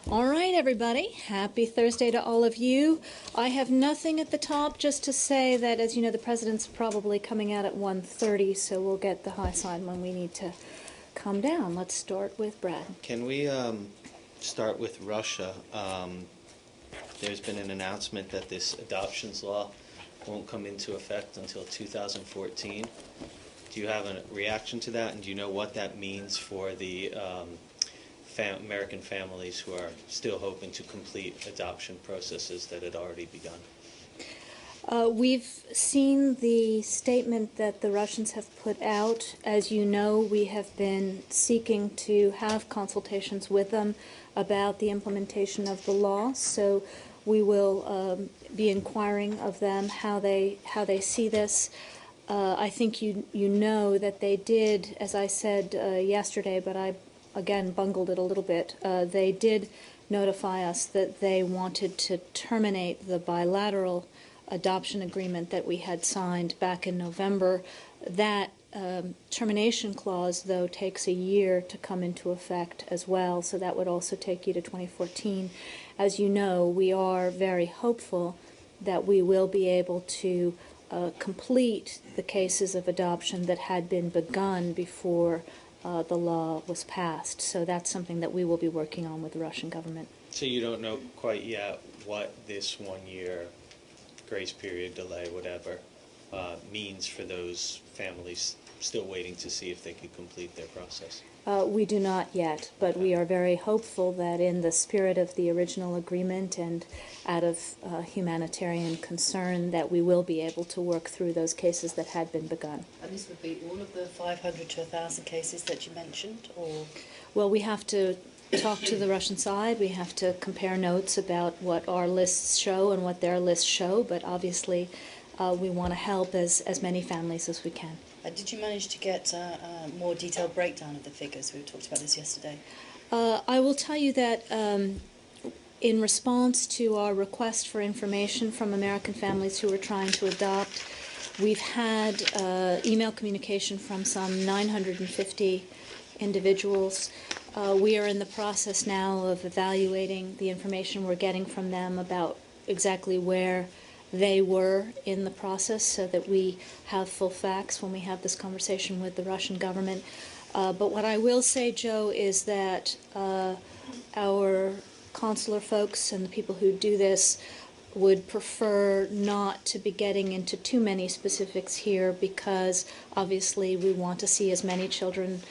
All right, everybody. Happy Thursday to all of you. I have nothing at the top, just to say that, as you know, the president's probably coming out at 1:30, so we'll get the high sign when we need to come down. Let's start with Brad. Can we start with Russia? There's been an announcement that this adoptions law won't come into effect until 2014. Do you have a reaction to that, and do you know what that means for the American families who are still hoping to complete adoption processes that had already begun? We've seen the statement that the Russians have put out. As you know, we have been seeking to have consultations with them about the implementation of the law. So we will be inquiring of them how they see this. I think you know that they did, as I said yesterday, but I again bungled it a little bit. They did notify us that they wanted to terminate the bilateral adoption agreement that we had signed back in November. That termination clause, though, takes a year to come into effect as well, so that would also take you to 2014. As you know, we are very hopeful that we will be able to complete the cases of adoption that had been begun before the law was passed. So that's something that we will be working on with the Russian government. So you don't know quite yet what this 1 year grace period, delay, whatever, means for those families still waiting to see if they could complete their process? We do not yet, but we are very hopeful that in the spirit of the original agreement and out of humanitarian concern that we will be able to work through those cases that had been begun. And this would be all of the 500 to 1,000 cases that you mentioned, or? Well, we have to talk to the Russian side. We have to compare notes about what our lists show and what their lists show, but obviously we want to help as many families as we can. Did you manage to get a more detailed breakdown of the figures? We talked about this yesterday. I will tell you that in response to our request for information from American families who are trying to adopt, we've had email communication from some 950 individuals. We are in the process now of evaluating the information we're getting from them about exactly where they were in the process so that we have full facts when we have this conversation with the Russian government. But what I will say, Joe, is that our consular folks and the people who do this would prefer not to be getting into too many specifics here, because obviously we want to see as many children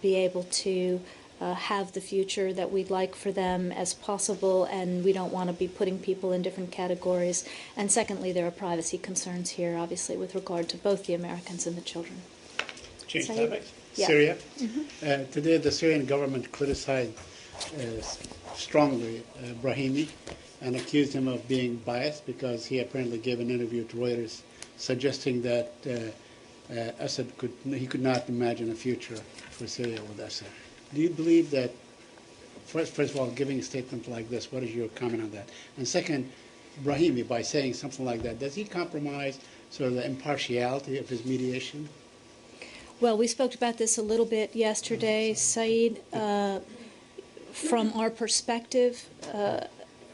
be able to have the future that we'd like for them as possible, and we don't want to be putting people in different categories. And secondly, there are privacy concerns here, obviously, with regard to both the Americans and the children. Change topics. Yeah. Syria. Mm-hmm. Today, the Syrian government criticized strongly Brahimi and accused him of being biased because he apparently gave an interview to Reuters suggesting that Assad could not imagine a future for Syria with Assad. Do you believe that, first of all, giving a statement like this, what is your comment on that? And second, Brahimi, by saying something like that, does he compromise sort of the impartiality of his mediation? Well, we spoke about this a little bit yesterday, Saeed. From our perspective,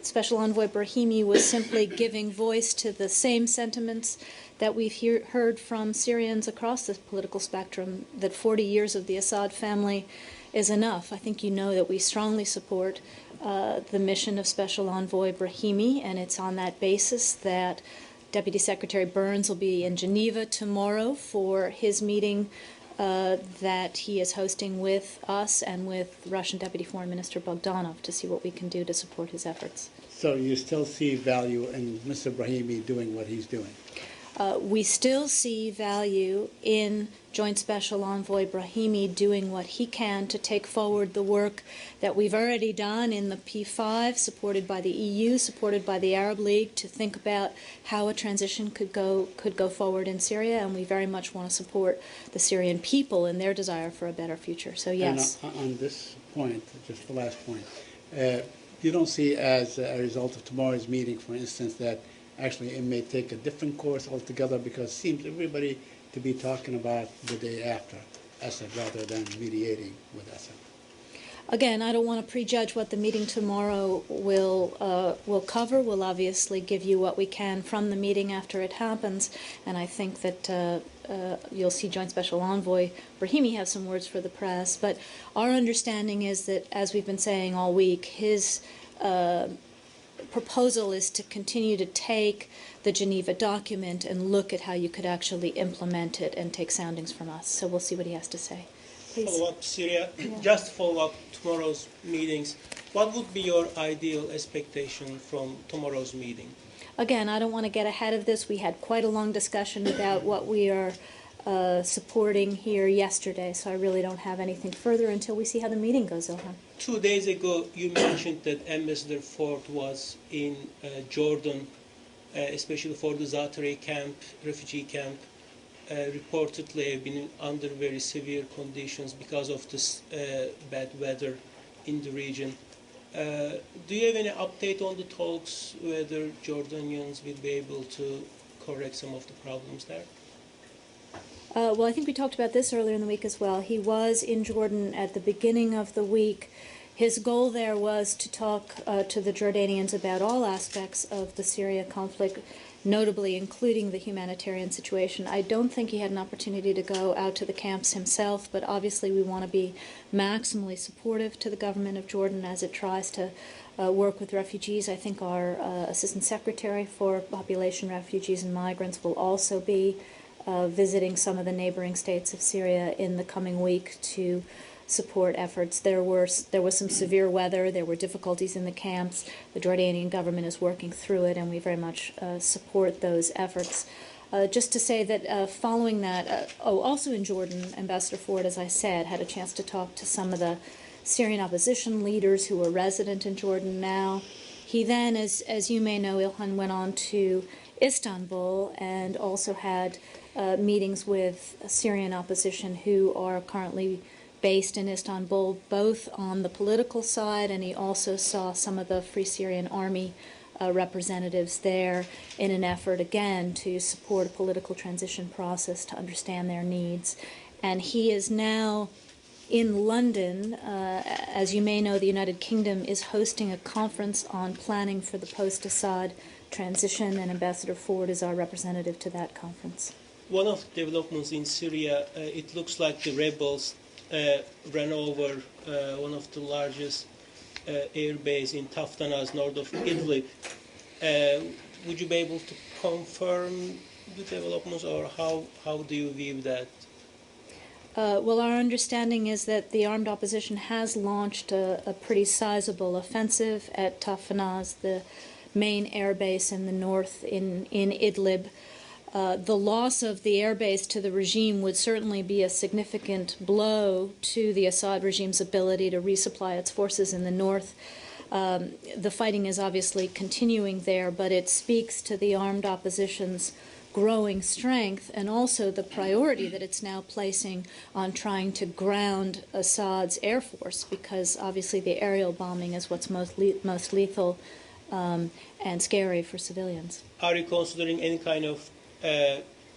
Special Envoy Brahimi was simply giving voice to the same sentiments that we've heard from Syrians across the political spectrum, that 40 years of the Assad family is enough. I think you know that we strongly support the mission of Special Envoy Brahimi, and it's on that basis that Deputy Secretary Burns will be in Geneva tomorrow for his meeting that he is hosting with us and with Russian Deputy Foreign Minister Bogdanov to see what we can do to support his efforts. So you still see value in Mr. Brahimi doing what he's doing? We still see value in Joint Special Envoy Brahimi doing what he can to take forward the work that we've already done in the P5, supported by the EU, supported by the Arab League, to think about how a transition could go forward in Syria, and we very much want to support the Syrian people in their desire for a better future. So yes. And on this point, just the last point, you don't see as a result of tomorrow's meeting, for instance, that actually it may take a different course altogether, because it seems everybody to be talking about the day after Assad rather than mediating with Assad? Again, I don't want to prejudge what the meeting tomorrow will cover. We'll obviously give you what we can from the meeting after it happens, and I think that you'll see Joint Special Envoy Brahimi have some words for the press. But our understanding is that, as we've been saying all week, his proposal is to continue to take the Geneva document and look at how you could actually implement it and take soundings from us. So we'll see what he has to say. Please. Follow up Syria. Yeah. Just to follow up tomorrow's meetings. What would be your ideal expectation from tomorrow's meeting? Again, I don't want to get ahead of this. We had quite a long discussion about what we are supporting here yesterday, so I really don't have anything further until we see how the meeting goes, Ilhan. 2 days ago, you mentioned that Ambassador Ford was in Jordan, especially for the Zaatari camp, refugee camp. Reportedly have been under very severe conditions because of this bad weather in the region. Do you have any update on the talks, whether Jordanians will be able to correct some of the problems there? Well, I think we talked about this earlier in the week as well. He was in Jordan at the beginning of the week. His goal there was to talk to the Jordanians about all aspects of the Syria conflict, notably including the humanitarian situation. I don't think he had an opportunity to go out to the camps himself, but obviously we want to be maximally supportive to the government of Jordan as it tries to work with refugees. I think our Assistant Secretary for Population, Refugees and Migrants will also be visiting some of the neighboring states of Syria in the coming week to support efforts. There was some severe weather. There were difficulties in the camps. The Jordanian government is working through it, and we very much support those efforts. Just to say that following that, also in Jordan, Ambassador Ford, as I said, had a chance to talk to some of the Syrian opposition leaders who are resident in Jordan now. He then, as you may know, Ilhan, went on to Istanbul and also had meetings with Syrian opposition who are currently based in Istanbul, both on the political side, and he also saw some of the Free Syrian Army representatives there in an effort, again, to support a political transition process, to understand their needs. And he is now in London. As you may know, the United Kingdom is hosting a conference on planning for the post-Assad transition, and Ambassador Ford is our representative to that conference. One of the developments in Syria, it looks like the rebels ran over one of the largest air base in Taftanaz, north of Idlib. Would you be able to confirm the developments, or how do you view that? Well, our understanding is that the armed opposition has launched a pretty sizable offensive at Taftanaz, the main air base in the north in Idlib. The loss of the airbase to the regime would certainly be a significant blow to the Assad regime's ability to resupply its forces in the north. The fighting is obviously continuing there, but it speaks to the armed opposition's growing strength and also the priority that it's now placing on trying to ground Assad's air force, because obviously the aerial bombing is what's most lethal and scary for civilians. Are you considering any kind of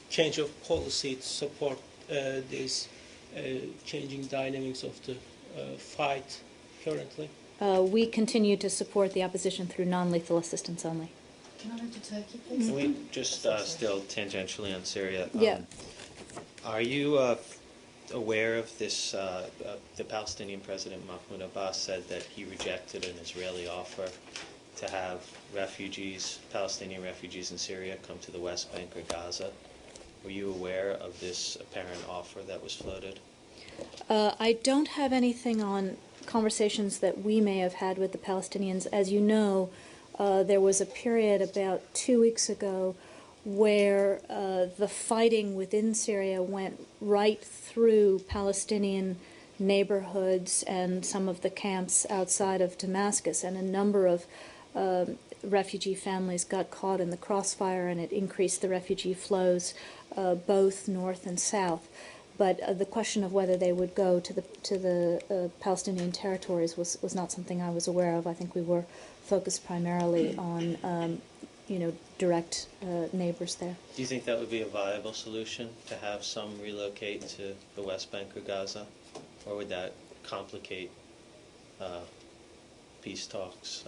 change of policy to support this changing dynamics of the fight currently? We continue to support the opposition through non-lethal assistance only. Can I move to Turkey, please? Can we just still tangentially on Syria? Yeah. Are you aware of this? The Palestinian President Mahmoud Abbas said that he rejected an Israeli offer to have refugees, Palestinian refugees in Syria, come to the West Bank or Gaza. Were you aware of this apparent offer that was floated? I don't have anything on conversations that we may have had with the Palestinians. As you know, there was a period about 2 weeks ago where the fighting within Syria went right through Palestinian neighborhoods and some of the camps outside of Damascus, and a number of refugee families got caught in the crossfire, and it increased the refugee flows both north and south. But the question of whether they would go to the Palestinian territories was not something I was aware of. I think we were focused primarily on direct neighbors there. Do you think that would be a viable solution, to have some relocate to the West Bank or Gaza? Or would that complicate peace talks,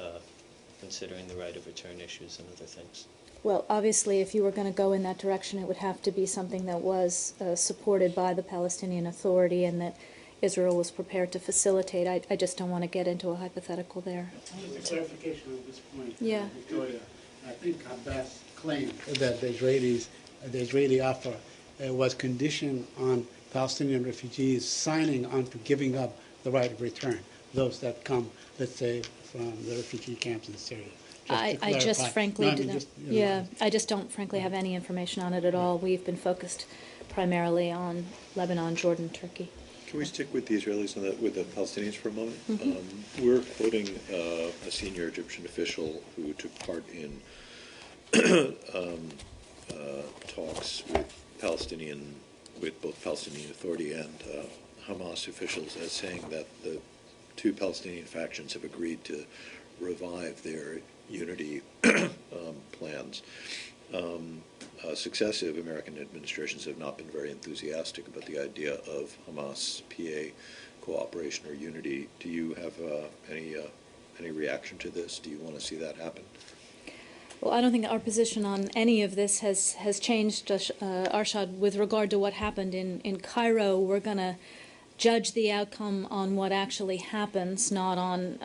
considering the right of return issues and other things. Well, obviously, if you were going to go in that direction, it would have to be something that was supported by the Palestinian Authority and that Israel was prepared to facilitate. I just don't want to get into a hypothetical there. Just a clarification on this point, Yeah. Victoria. I think Abbas claimed that the Israeli offer was conditioned on Palestinian refugees signing on to giving up the right of return, those that come, let's say, from the refugee camps in Syria. I just frankly do not. Just, Yeah, I just don't frankly have any information on it at all. We've been focused primarily on Lebanon, Jordan, Turkey. Can we stick with the Israelis and with the Palestinians for a moment? Mm-hmm. We're quoting a senior Egyptian official who took part in talks with both Palestinian Authority and Hamas officials as saying that the two Palestinian factions have agreed to revive their unity plans. Successive American administrations have not been very enthusiastic about the idea of Hamas-PA cooperation or unity. Do you have any reaction to this? Do you want to see that happen? Well, I don't think our position on any of this has changed, Arshad. With regard to what happened in Cairo, we're going to judge the outcome on what actually happens, not on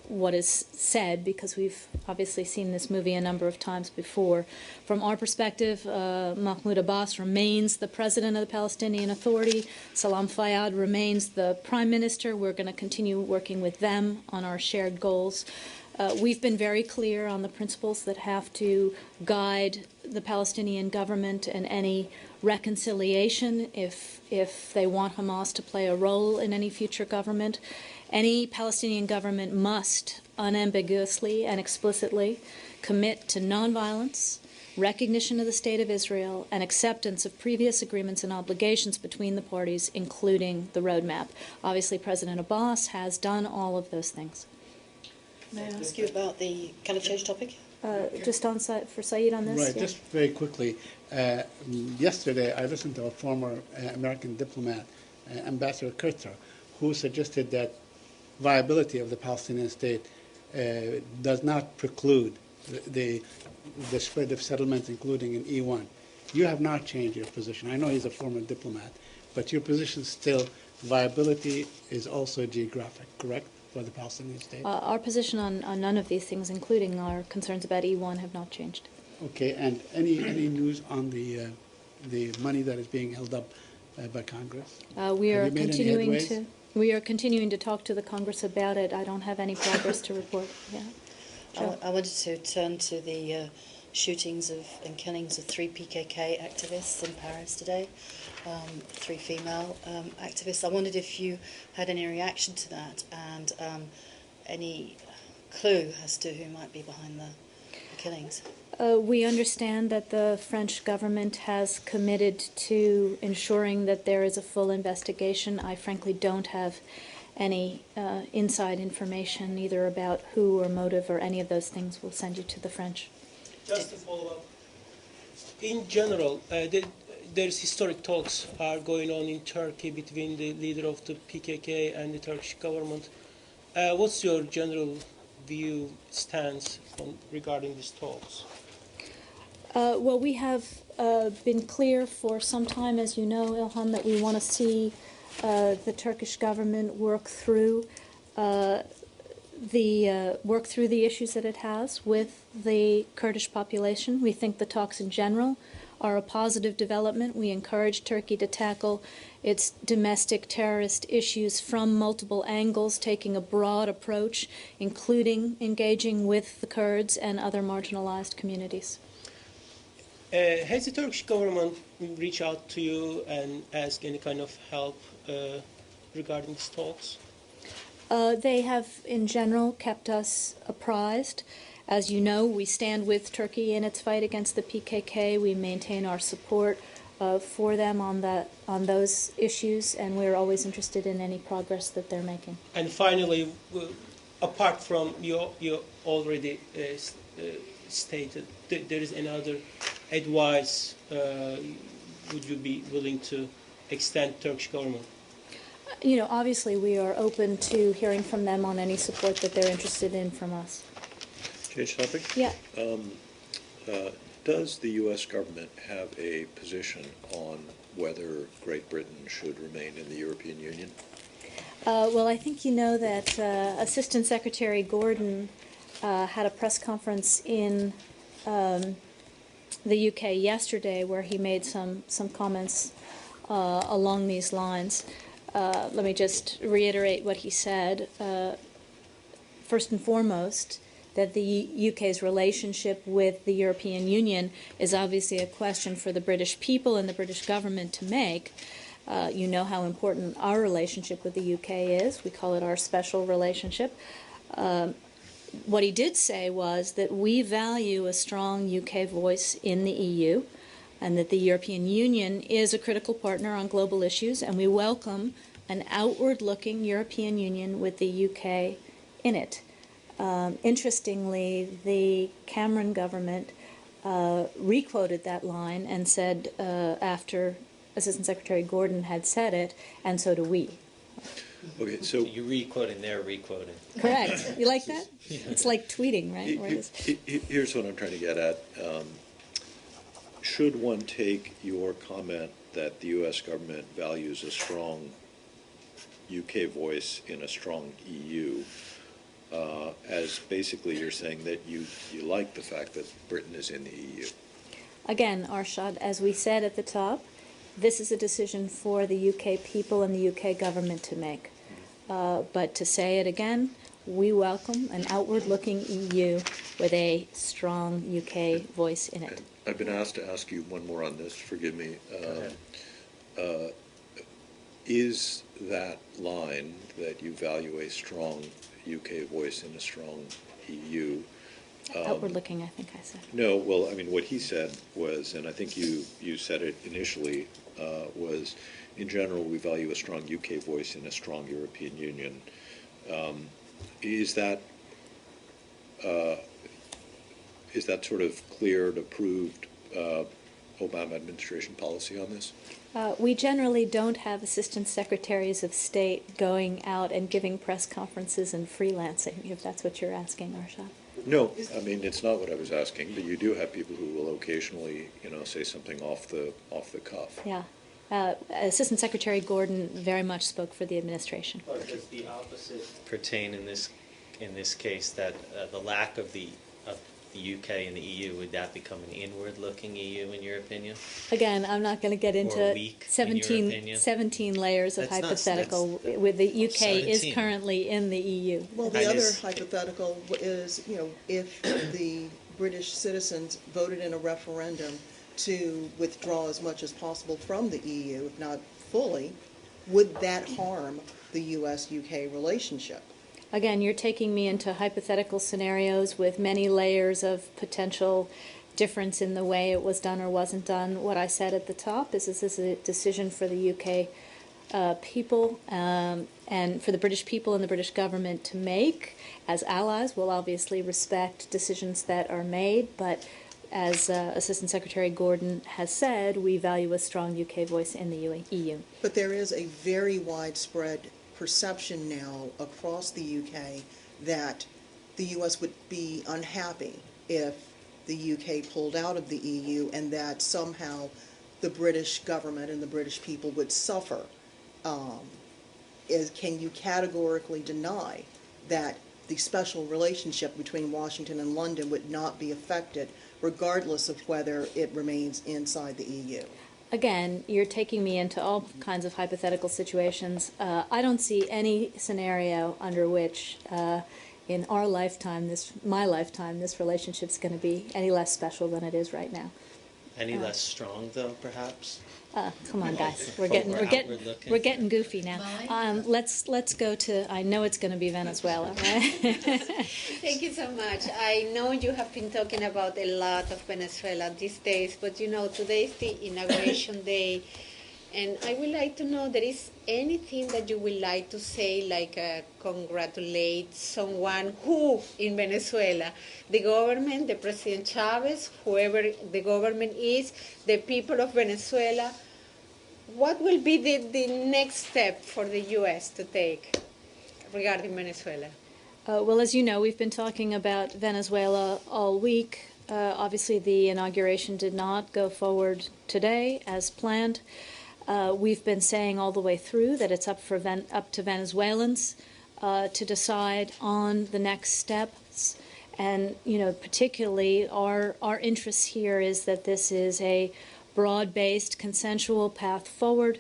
what is said, because we've obviously seen this movie a number of times before. From our perspective, Mahmoud Abbas remains the president of the Palestinian Authority. Salam Fayyad remains the prime minister. We're going to continue working with them on our shared goals. We've been very clear on the principles that have to guide the Palestinian government and any reconciliation if they want Hamas to play a role in any future government. Any Palestinian government must unambiguously and explicitly commit to nonviolence, recognition of the State of Israel, and acceptance of previous agreements and obligations between the parties, including the roadmap. Obviously, President Abbas has done all of those things. May I ask you about the, can I change topic? Just on for Saeed on this? Right, Yeah. just very quickly. Yesterday, I listened to a former American diplomat, Ambassador Kurtzer, who suggested that viability of the Palestinian state does not preclude the spread of settlements, including in E1. You have not changed your position. I know he's a former diplomat, but your position still, viability is also geographic, correct, for the Palestinian state? Our position on none of these things, including our concerns about E1, have not changed. Okay, and any news on the money that is being held up by Congress? We are Have you made any continuing headways? to. We are continuing to talk to the Congress about it. I don't have any progress to report. Yeah. Joe? I wanted to turn to the shootings and killings of 3 PKK activists in Paris today, 3 female activists. I wondered if you had any reaction to that and any clue as to who might be behind the killings. We understand that the French government has committed to ensuring that there is a full investigation. I frankly don't have any inside information either about who or motive or any of those things. We'll send you to the French. Just to follow up, in general, there's historic talks are going on in Turkey between the leader of the PKK and the Turkish government. What's your general view, stance regarding these talks? Well, we have been clear for some time, as you know, Ilham, that we want to see the Turkish government work through the issues that it has with the Kurdish population. We think the talks in general are a positive development. We encourage Turkey to tackle its domestic terrorist issues from multiple angles, taking a broad approach, including engaging with the Kurds and other marginalized communities. Has the Turkish government reached out to you and asked any kind of help regarding these talks? They have, in general, kept us apprised. As you know, we stand with Turkey in its fight against the PKK. We maintain our support for them on those issues, and we're always interested in any progress that they're making. And finally, apart from you already stated, there is another advice would you be willing to extend Turkish government? Obviously, we are open to hearing from them on any support that they're interested in from us. Change topic? Yeah. Does the U.S. government have a position on whether Great Britain should remain in the European Union? Well, I think you know that Assistant Secretary Gordon had a press conference in the UK yesterday where he made some comments along these lines. Let me just reiterate what he said. First and foremost, that the UK's relationship with the European Union is obviously a question for the British people and the British government to make. You know how important our relationship with the UK is. We call it our special relationship. What he did say was that we value a strong UK voice in the EU and that the European Union is a critical partner on global issues, and we welcome an outward-looking European Union with the UK in it. Interestingly, the Cameron government re-quoted that line and said after Assistant Secretary Gordon had said it, and so do we. Okay, so You re-quoting, they're re-quoting. Correct. You like that? It's like tweeting, right? Where it is. here's what I'm trying to get at. Should one take your comment that the U.S. government values a strong UK voice in a strong EU as basically you're saying that you like the fact that Britain is in the EU? Again, Arshad, as we said at the top, this is a decision for the UK people and the UK government to make. But to say it again, we welcome an outward-looking EU with a strong UK voice in it. I've been asked to ask you one more on this. Forgive me. Is that line that you value a strong UK voice in a strong EU? Outward-looking, I think I said. No, well, I mean, what he said was, and I think you said it initially, was, in general, we value a strong UK voice in a strong European Union. Is that sort of cleared, approved Obama administration policy on this? We generally don't have assistant secretaries of state going out and giving press conferences and freelancing, if that's what you're asking, Arshad. No, I mean, it's not what I was asking, but you do have people who will occasionally, say something off the cuff. Yeah. Assistant Secretary Gordon very much spoke for the administration. But does the opposite pertain in this case, that the lack of the UK and the EU, would that become an inward-looking EU in your opinion? Again, I'm not going to get into weak, in your opinion? 17 layers of That's not- hypothetical. With the UK is 17. currently in the EU. Well, I the other just- hypothetical is, if the British citizens voted in a referendum to withdraw as much as possible from the EU, if not fully, would that harm the U.S.-UK relationship? Again, you're taking me into hypothetical scenarios with many layers of potential difference in the way it was done or wasn't done. What I said at the top is this is a decision for the UK people and for the British people and the British government to make. As allies, we'll obviously respect decisions that are made, but as Assistant Secretary Gordon has said, we value a strong UK voice in the EU. But there is a very widespread perception now across the UK that the US would be unhappy if the UK pulled out of the EU, and that somehow the British government and the British people would suffer. Can you categorically deny that the special relationship between Washington and London would not be affected regardless of whether it remains inside the EU? Again, you're taking me into all kinds of hypothetical situations. I don't see any scenario under which, in our lifetime, my lifetime, this relationship's going to be any less special than it is right now. Any less strong, though, perhaps? Come on, guys, Or outward we're looking? getting goofy now. Let's go to. I know it's going to be Venezuela, right? Thank you so much. I know you have been talking about a lot of Venezuela these days, but today is the inauguration day, and I would like to know, there is anything that you would like to say, like congratulate someone who in Venezuela, the government, the President Chavez, whoever the government is, the people of Venezuela. what will be the next step for the U.S. to take regarding Venezuela? Well, as you know, we've been talking about Venezuela all week. Obviously, the inauguration did not go forward today as planned. We've been saying all the way through that it's up to Venezuelans to decide on the next steps. And, particularly our interest here is that this is a broad-based, consensual path forward,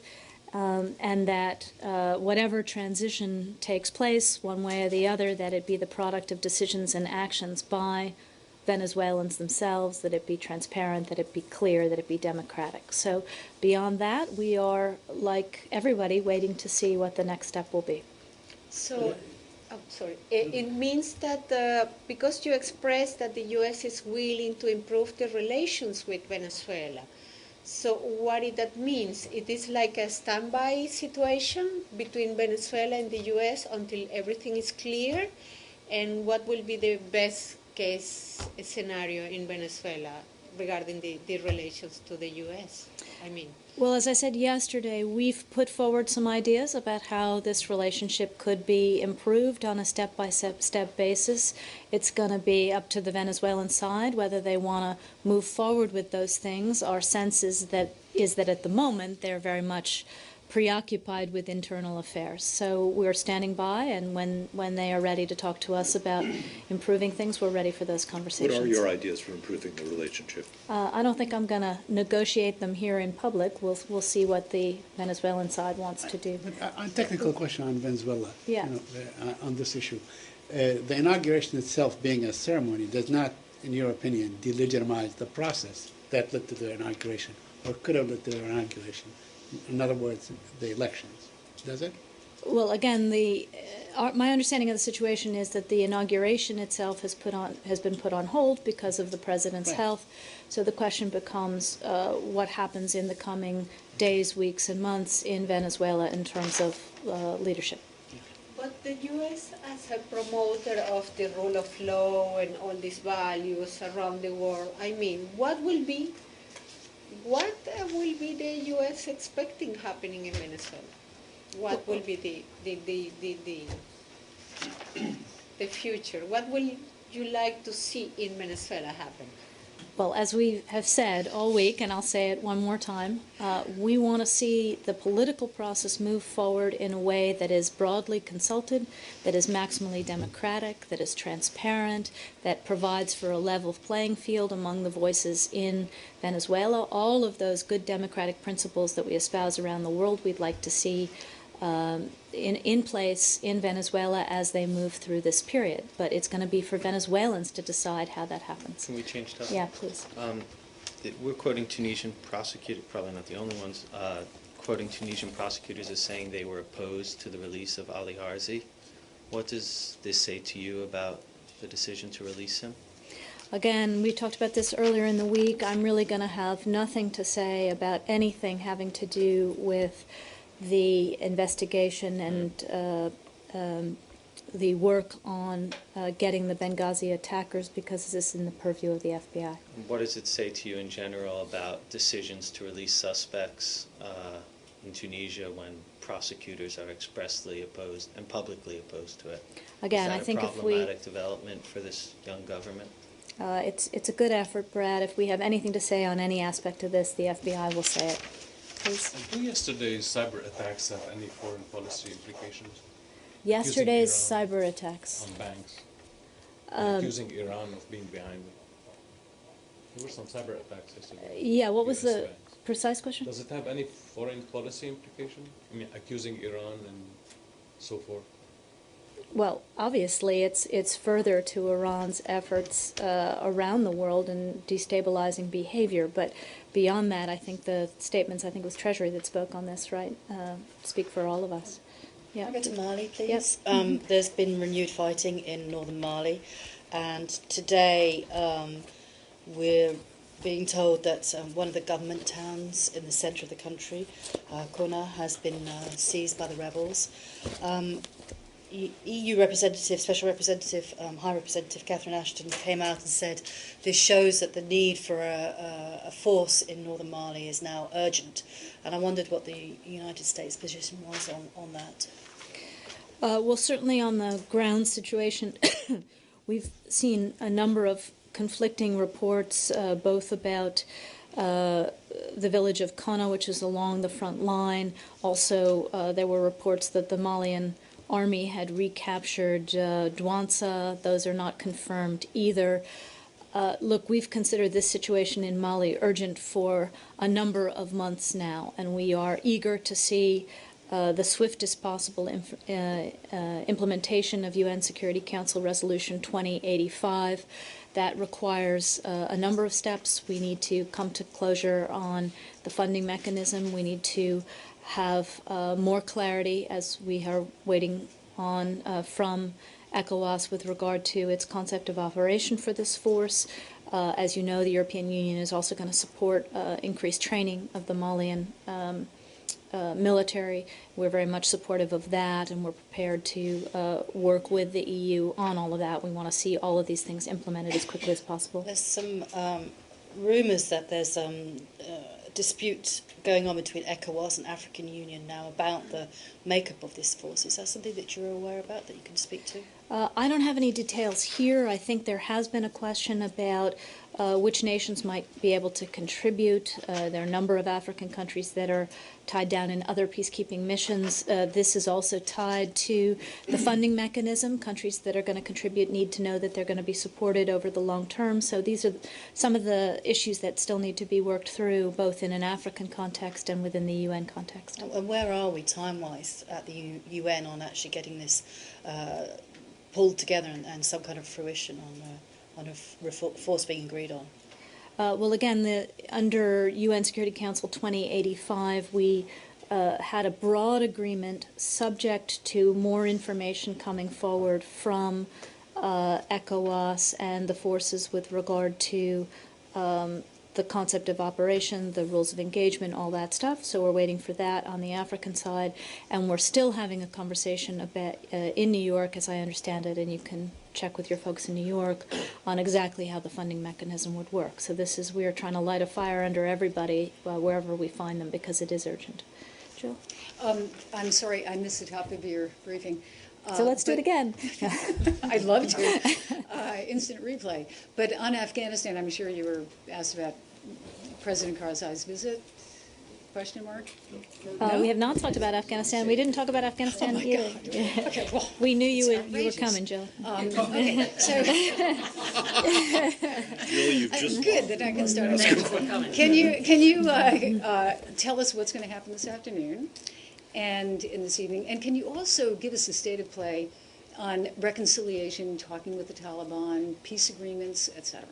and that whatever transition takes place, one way or the other, that it be the product of decisions and actions by Venezuelans themselves, that it be transparent, that it be clear, that it be democratic. So beyond that, we are, like everybody, waiting to see what the next step will be. So, sorry. It means that because you expressed that the U.S. is willing to improve the relations with Venezuela, so what that means? It is like a standby situation between Venezuela and the U.S. until everything is clear? And what will be the best case scenario in Venezuela regarding the relations to the U.S.? Well, as I said yesterday, we've put forward some ideas about how this relationship could be improved on a step-by-step basis. It's going to be up to the Venezuelan side whether they want to move forward with those things. Our sense is that at the moment they're very much preoccupied with internal affairs. So we're standing by, and when they are ready to talk to us about improving things, we're ready for those conversations. What are your ideas for improving the relationship? I don't think I'm going to negotiate them here in public. We'll see what the Venezuelan side wants to do. But a technical question on Venezuela, Yeah. On this issue. The inauguration itself being a ceremony does not, in your opinion, delegitimize the process that led to the inauguration, or could have led to the inauguration. In other words, the elections. Does it? Well, again, my understanding of the situation is that the inauguration itself has been put on hold because of the president's Right. health. So the question becomes what happens in the coming days, weeks, and months in Venezuela in terms of leadership. But the U.S., as a promoter of the rule of law and all these values around the world, what will be the U.S. expecting happening in Venezuela? What will be the future? What will you like to see in Venezuela happen? Well, as we have said all week, and I'll say it one more time, we want to see the political process move forward in a way that is broadly consulted, that is maximally democratic, that is transparent, that provides for a level playing field among the voices in Venezuela. All of those good democratic principles that we espouse around the world, we'd like to see in place in Venezuela as they move through this period. But it's going to be for Venezuelans to decide how that happens. Can we change topic? Yeah, please. We're quoting Tunisian prosecutors, probably not the only ones, quoting Tunisian prosecutors as saying they were opposed to the release of Ali Harzi. What does this say to you about the decision to release him? Again, we talked about this earlier in the week. I'm really going to have nothing to say about anything having to do with the investigation and the work on getting the Benghazi attackers, because this is in the purview of the FBI. What does it say to you in general about decisions to release suspects in Tunisia when prosecutors are expressly opposed and publicly opposed to it? Again, is I that think a if we... problematic development for this young government? It's a good effort, Brad. If we have anything to say on any aspect of this, the FBI will say it. Please. Do yesterday's cyber attacks have any foreign policy implications? Yesterday's Iran cyber attacks. on banks, and accusing Iran of being behind it. There were some cyber attacks yesterday. Yeah, what was US the banks. precise question? Does it have any foreign policy implication? Accusing Iran and so forth. Well, obviously, it's further to Iran's efforts around the world in destabilizing behavior. But beyond that, I think the statements, I think it was Treasury that spoke on this, right, speak for all of us. Yeah. Can I go to Mali, please? Yes. There's been renewed fighting in northern Mali, and today we're being told that one of the government towns in the centre of the country, Kona, has been seized by the rebels. EU representative, Special Representative, High Representative Catherine Ashton came out and said this shows that the need for a force in northern Mali is now urgent. And I wondered what the United States position was on that. Well, certainly on the ground situation, we've seen a number of conflicting reports, both about the village of Kona, which is along the front line. Also, there were reports that the Malian army had recaptured Douentza. Those are not confirmed either. Look, we've considered this situation in Mali urgent for a number of months now, and we are eager to see the swiftest possible implementation of UN Security Council Resolution 2085. That requires a number of steps. We need to come to closure on the funding mechanism. We need to have more clarity, as we are waiting on from ECOWAS with regard to its concept of operation for this force. As you know, the European Union is also going to support increased training of the Malian military. We're very much supportive of that, and we're prepared to work with the EU on all of that. We want to see all of these things implemented as quickly as possible. There's some rumours that there's dispute going on between ECOWAS and African Union now about the makeup of this force. Is that something that you're aware about, that you can speak to? I don't have any details here. I think there has been a question about which nations might be able to contribute. There are a number of African countries that are tied down in other peacekeeping missions. This is also tied to the funding mechanism. Countries that are going to contribute need to know that they're going to be supported over the long term. So these are some of the issues that still need to be worked through, both in an African context and within the UN context. And where are we time-wise at the UN on actually getting this pulled together and some kind of fruition on a force being agreed on? Well, again, under UN Security Council 2085, we had a broad agreement subject to more information coming forward from ECOWAS and the forces with regard to the concept of operation, the rules of engagement, all that stuff. So we're waiting for that on the African side, and we're still having a conversation about in New York, as I understand it, and you can check with your folks in New York on exactly how the funding mechanism would work. So we are trying to light a fire under everybody wherever we find them, because it is urgent. Jill? I'm sorry, I missed the top of your briefing. So let's do it again. I'd love to. Instant replay. But on Afghanistan, I'm sure you were asked about President Karzai's visit? Question mark? No? We have not talked about Afghanistan. We didn't talk about Afghanistan either. Okay, well, we knew you were coming, Jill. Okay, so good that I can start. Can you tell us what's going to happen this afternoon and in this evening? And can you also give us a state of play on reconciliation, talking with the Taliban, peace agreements, etc.?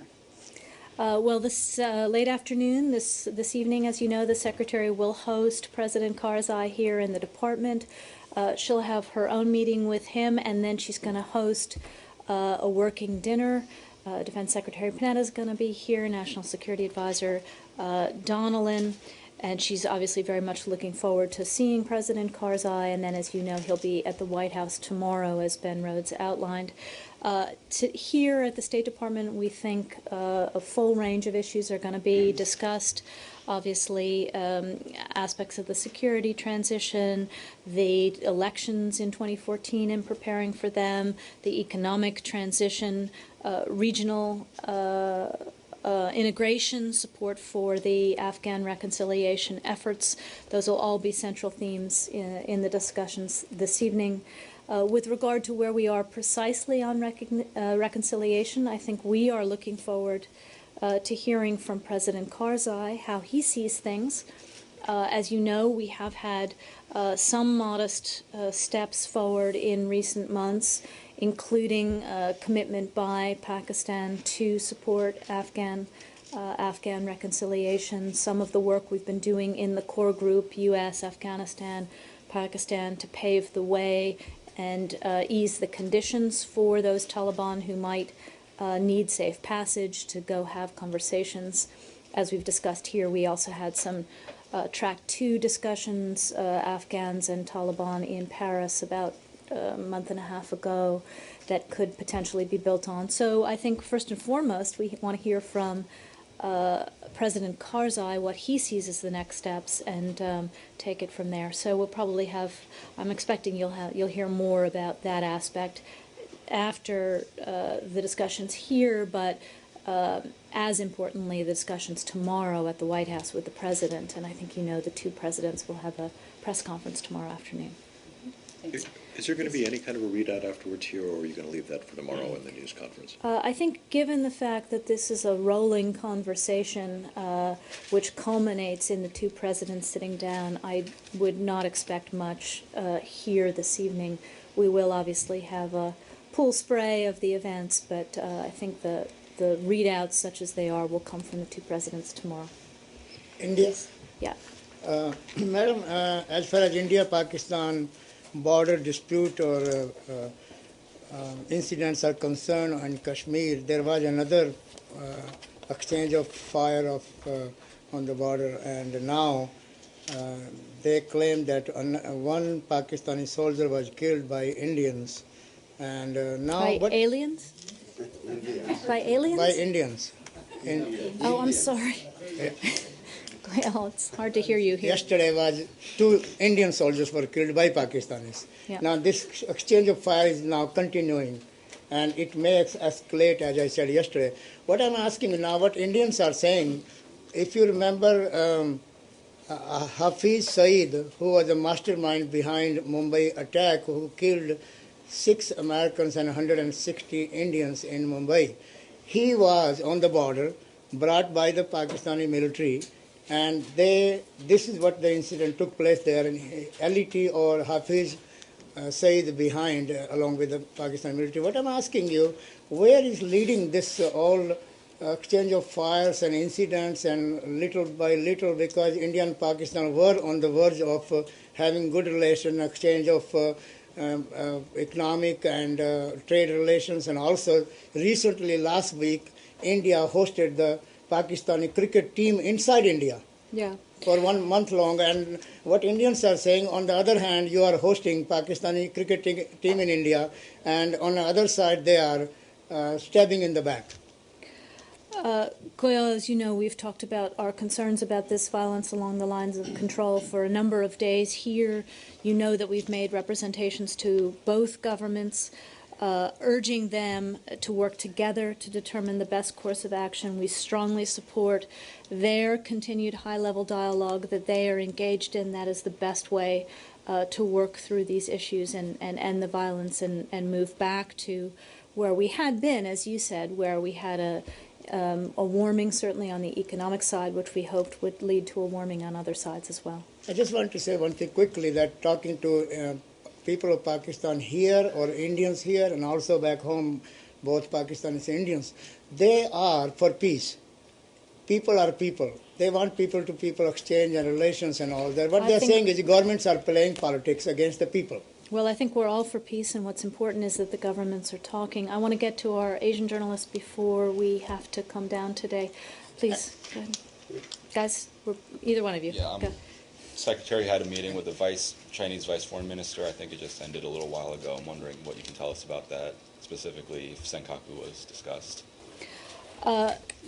Well, this late afternoon, this evening, as you know, the Secretary will host President Karzai here in the department. She'll have her own meeting with him, and then she's going to host a working dinner. Defense Secretary Panetta is going to be here, National Security Advisor Donnellan, and she's obviously very much looking forward to seeing President Karzai. And then, as you know, he'll be at the White House tomorrow, as Ben Rhodes outlined. Here at the State Department, we think a full range of issues are going to be discussed. Obviously, aspects of the security transition, the elections in 2014 and preparing for them, the economic transition, regional integration, support for the Afghan reconciliation efforts. Those will all be central themes in the discussions this evening. With regard to where we are precisely on reconciliation, I think we are looking forward to hearing from President Karzai how he sees things. As you know, we have had some modest steps forward in recent months, including a commitment by Pakistan to support Afghan reconciliation. Some of the work we've been doing in the core group, U.S., Afghanistan, Pakistan, to pave the way and ease the conditions for those Taliban who might need safe passage to go have conversations. As we've discussed here, we also had some Track 2 discussions, Afghans and Taliban in Paris, about a month and a half ago that could potentially be built on. So I think first and foremost we want to hear from President Karzai what he sees as the next steps and take it from there. So we'll probably have. I'm expecting you'll hear more about that aspect after the discussions here, but as importantly, the discussions tomorrow at the White House with the president. And I think the two presidents will have a press conference tomorrow afternoon. Is there going to be any kind of a readout afterwards here, or are you going to leave that for tomorrow in the news conference? I think given the fact that this is a rolling conversation which culminates in the two presidents sitting down, I would not expect much here this evening. We will obviously have a pool spray of the events, but I think the readouts, such as they are, will come from the two presidents tomorrow. India? Yeah. Madam, as far as India-Pakistan border dispute or incidents are concerned in Kashmir, there was another exchange of fire on the border, and now they claim that one Pakistani soldier was killed by Indians, and now by aliens? By aliens? By Indians. Oh, I'm sorry. Well, it's hard to hear you here. Yesterday was 2 Indian soldiers were killed by Pakistanis. Yeah. Now this exchange of fire is now continuing, and it may escalate, as I said yesterday. What I'm asking now, what Indians are saying, if you remember Hafiz Saeed, who was the mastermind behind Mumbai attack, who killed 6 Americans and 160 Indians in Mumbai, he was on the border, brought by the Pakistani military, and this is what the incident took place there, and LET or Hafiz Saeed behind, along with the Pakistan military. What I'm asking you, where is leading this all exchange of fires and incidents, and little by little, because India and Pakistan were on the verge of having good relations, exchange of economic and trade relations, and also recently last week, India hosted the Pakistani cricket team inside India. Yeah. For 1 month long, and what Indians are saying, on the other hand, you are hosting Pakistani cricket team in India, and on the other side, they are stabbing in the back. Koyal, as you know, we've talked about our concerns about this violence along the lines of control for a number of days here. You know that we've made representations to both governments, urging them to work together to determine the best course of action. We strongly support their continued high-level dialogue that they are engaged in. That is the best way to work through these issues and end the violence and move back to where we had been, as you said, where we had a warming certainly on the economic side, which we hoped would lead to a warming on other sides as well. I just want to say one thing quickly, that talking to people of Pakistan here or Indians here and also back home, both Pakistanis and Indians, they are for peace. People are people. They want people-to-people exchange and relations and all that. What they're saying is the governments are playing politics against the people. Well, I think we're all for peace, and what's important is that the governments are talking. I want to get to our Asian journalists before we have to come down today. Please, go ahead. Guys, either one of you. Yeah, Secretary had a meeting with the Chinese Vice Foreign Minister. I think it just ended a little while ago. I'm wondering what you can tell us about that, specifically if Senkaku was discussed.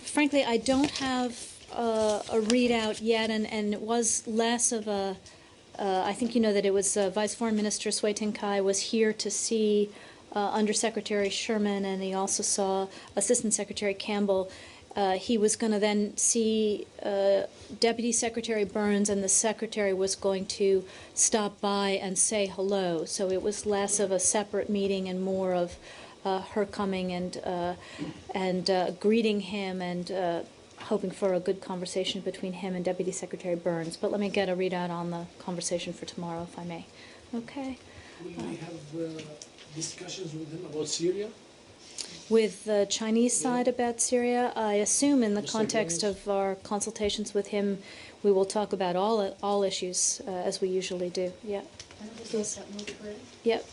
Frankly, I don't have a readout yet, and it was less of a... I think you know that it was Vice Foreign Minister Sway Tin-kai was here to see Undersecretary Sherman, and he also saw Assistant Secretary Campbell. He was going to then see Deputy Secretary Burns, and the Secretary was going to stop by and say hello. So it was less of a separate meeting and more of her coming and greeting him and hoping for a good conversation between him and Deputy Secretary Burns. But let me get a readout on the conversation for tomorrow, if I may. Okay. Will we have discussions with him about Syria? With the Chinese side about Syria, I assume in the context of our consultations with him, we will talk about all issues as we usually do. Yeah. Please. Yep.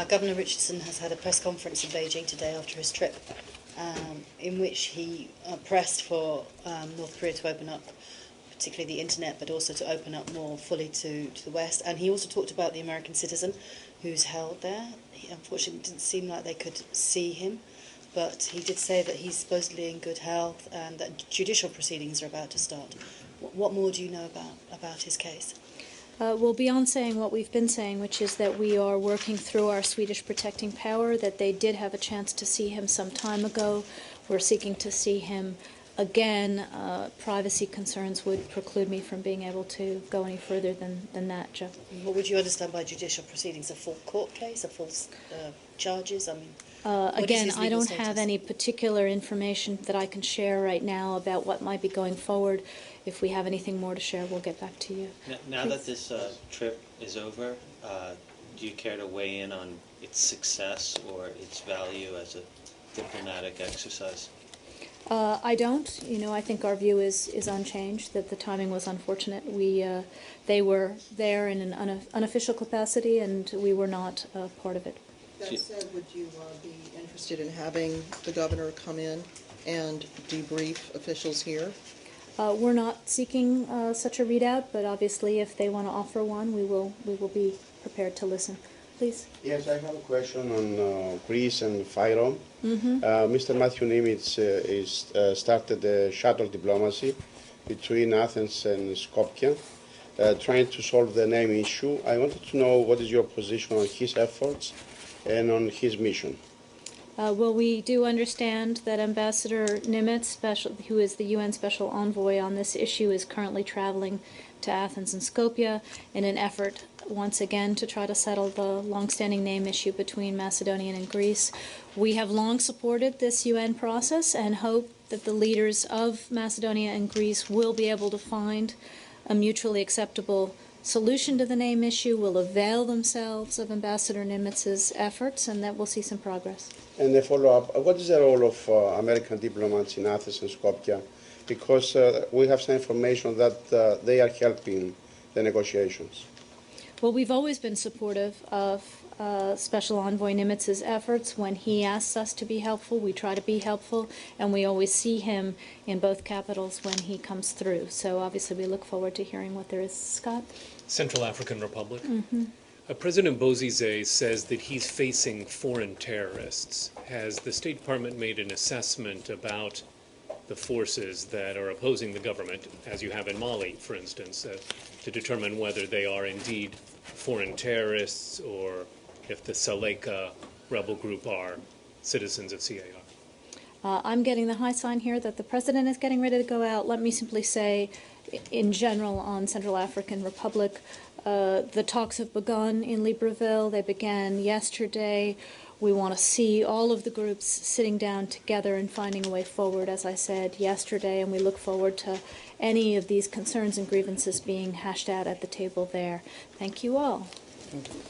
Governor Richardson has had a press conference in Beijing today after his trip, in which he pressed for North Korea to open up, particularly the internet, but also to open up more fully to the West. And he also talked about the American citizen, who's held there. He unfortunately didn't seem like they could see him, but he did say that he's supposedly in good health and that judicial proceedings are about to start. What more do you know about his case? Well, beyond saying what we've been saying, which is that we are working through our Swedish protecting power, that they did have a chance to see him some time ago. We're seeking to see him again. Privacy concerns would preclude me from being able to go any further than that, Joe. What would you understand by judicial proceedings? A full court case, a full charges? I mean, again, I don't have any particular information that I can share right now about what might be going forward. If we have anything more to share, we'll get back to you. Now that this trip is over, do you care to weigh in on its success or its value as a diplomatic exercise? I don't. I think our view is unchanged, that the timing was unfortunate. They were there in an unofficial capacity, and we were not part of it. That said, would you be interested in having the governor come in and debrief officials here? We're not seeking such a readout, but obviously if they want to offer one, we will be prepared to listen. Please. Yes, I have a question on Greece and FYROM. Mm-hmm. Mr. Matthew Nimitz started a shuttle diplomacy between Athens and Skopje, trying to solve the name issue. I wanted to know what is your position on his efforts and on his mission. Well, we do understand that Ambassador Nimitz, who is the UN Special Envoy on this issue, is currently traveling to Athens and Skopje in an effort, once again, to try to settle the long-standing name issue between Macedonia and Greece. We have long supported this UN process and hope that the leaders of Macedonia and Greece will be able to find a mutually acceptable solution to the name issue, will avail themselves of Ambassador Nimitz's efforts, and that we'll see some progress. And a follow-up, what is the role of American diplomats in Athens and Skopje? Because we have some information that they are helping the negotiations. Well, we've always been supportive of Special Envoy Nimitz's efforts. When he asks us to be helpful, we try to be helpful, and we always see him in both capitals when he comes through. So obviously we look forward to hearing what there is. Scott? Central African Republic. Mm-hmm. President Bozizé says that he's facing foreign terrorists. Has the State Department made an assessment about the forces that are opposing the government, as you have in Mali, for instance, to determine whether they are indeed foreign terrorists or if the Seleka rebel group are citizens of CAR? I'm getting the high sign here that the president is getting ready to go out. Let me simply say, in general, on Central African Republic, the talks have begun in Libreville. They began yesterday. We want to see all of the groups sitting down together and finding a way forward, as I said yesterday, and we look forward to any of these concerns and grievances being hashed out at the table there. Thank you all. Thank you.